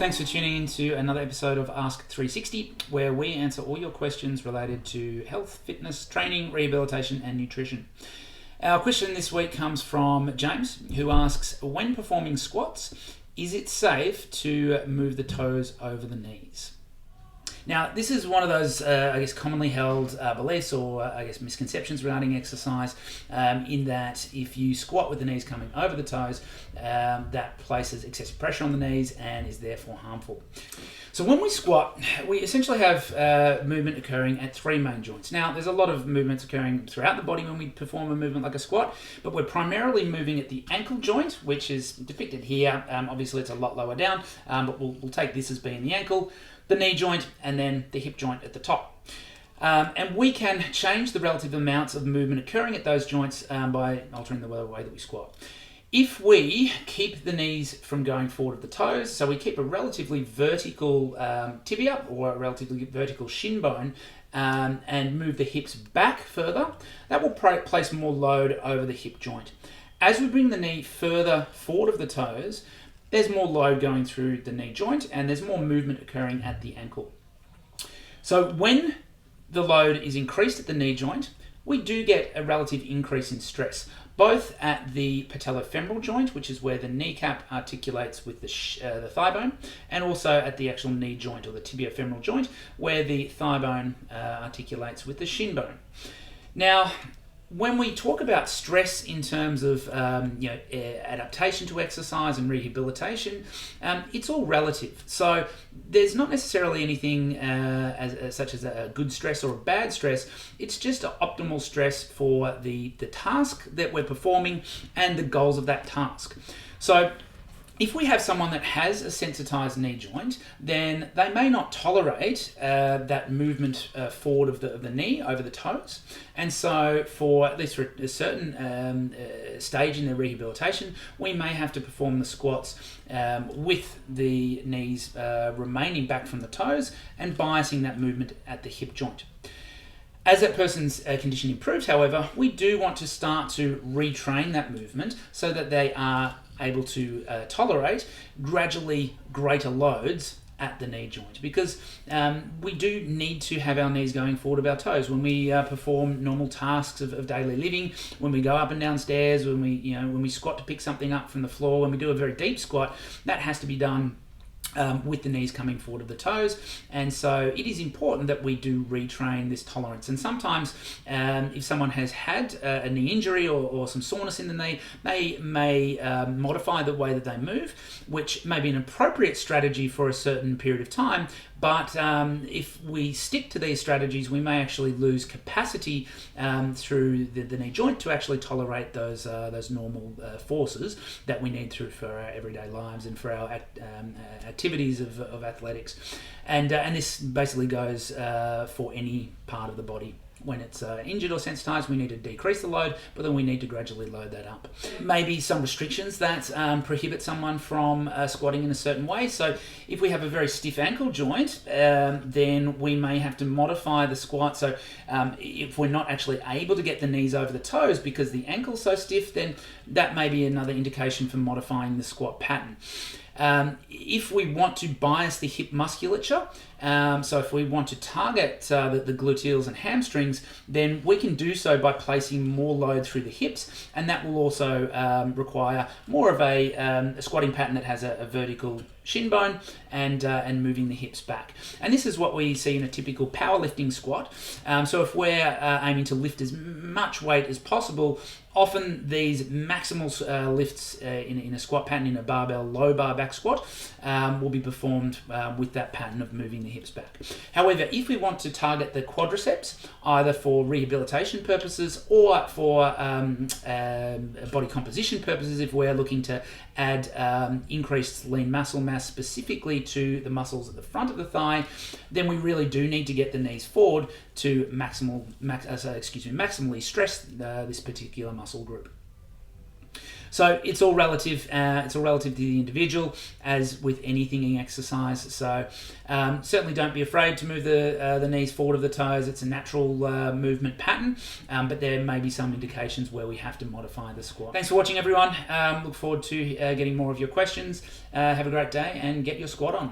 thanks for tuning in to another episode of Ask 360, where we answer all your questions related to health, fitness, training, rehabilitation, and nutrition. Our question this week comes from James, who asks, when performing squats, is it safe to move the toes over the knees? Now, this is one of those, commonly held beliefs or, misconceptions regarding exercise, in that if you squat with the knees coming over the toes, that places excessive pressure on the knees and is therefore harmful. So when we squat, we essentially have movement occurring at three main joints. Now, there's a lot of movements occurring throughout the body when we perform a movement like a squat, but we're primarily moving at the ankle joint, which is depicted here. Obviously, it's a lot lower down, but we'll take this as being the ankle, the knee joint, and then the hip joint at the top. And we can change the relative amounts of movement occurring at those joints by altering the way that we squat. If we keep the knees from going forward of the toes, so we keep a relatively vertical tibia or a relatively vertical shin bone, and move the hips back further, that will place more load over the hip joint. As we bring the knee further forward of the toes, there's more load going through the knee joint and there's more movement occurring at the ankle. So when the load is increased at the knee joint, we do get a relative increase in stress, both at the patellofemoral joint, which is where the kneecap articulates with the thigh bone, and also at the actual knee joint or the tibio-femoral joint, where the thigh bone articulates with the shin bone. Now, when we talk about stress in terms of adaptation to exercise and rehabilitation, it's all relative. So there's not necessarily anything such as a good stress or a bad stress. It's just an optimal stress for the task that we're performing and the goals of that task. So if we have someone that has a sensitized knee joint, then they may not tolerate that movement forward of the knee over the toes. And so for at least for a certain stage in their rehabilitation, we may have to perform the squats with the knees remaining back from the toes and biasing that movement at the hip joint. As that person's condition improves, however, we do want to start to retrain that movement so that they are able to tolerate gradually greater loads at the knee joint, because we do need to have our knees going forward of our toes when we perform normal tasks of daily living, when we go up and down stairs, when we squat to pick something up from the floor, when we do a very deep squat. That has to be done with the knees coming forward of the toes, and so it is important that we do retrain this tolerance. And sometimes if someone has had a knee injury or some soreness in the knee, they may modify the way that they move, which may be an appropriate strategy for a certain period of time, but if we stick to these strategies, we may actually lose capacity through the knee joint to actually tolerate those normal forces that we need for our everyday lives and for our activities of athletics. And this basically goes for any part of the body. When it's injured or sensitized, we need to decrease the load, but then we need to gradually load that up. Maybe some restrictions that prohibit someone from squatting in a certain way. So if we have a very stiff ankle joint, then we may have to modify the squat. So if we're not actually able to get the knees over the toes because the ankle's so stiff, then that may be another indication for modifying the squat pattern. If we want to bias the hip musculature, so if we want to target the gluteals and hamstrings, then we can do so by placing more load through the hips, and that will also require more of a squatting pattern that has a vertical shin bone and moving the hips back. And this is what we see in a typical powerlifting squat. So if we're aiming to lift as much weight as possible, often these maximal lifts in a squat pattern, in a barbell low bar back squat, will be performed with that pattern of moving the hips back. However, if we want to target the quadriceps, either for rehabilitation purposes or for body composition purposes, if we're looking to add increased lean muscle mass specifically to the muscles at the front of the thigh, then we really do need to get the knees forward to maximally stress this particular muscle group. So it's all relative. It's all relative to the individual, as with anything in exercise. So certainly don't be afraid to move the knees forward of the toes. It's a natural movement pattern, but there may be some indications where we have to modify the squat. Thanks for watching, everyone. Look forward to getting more of your questions. Have a great day and get your squat on.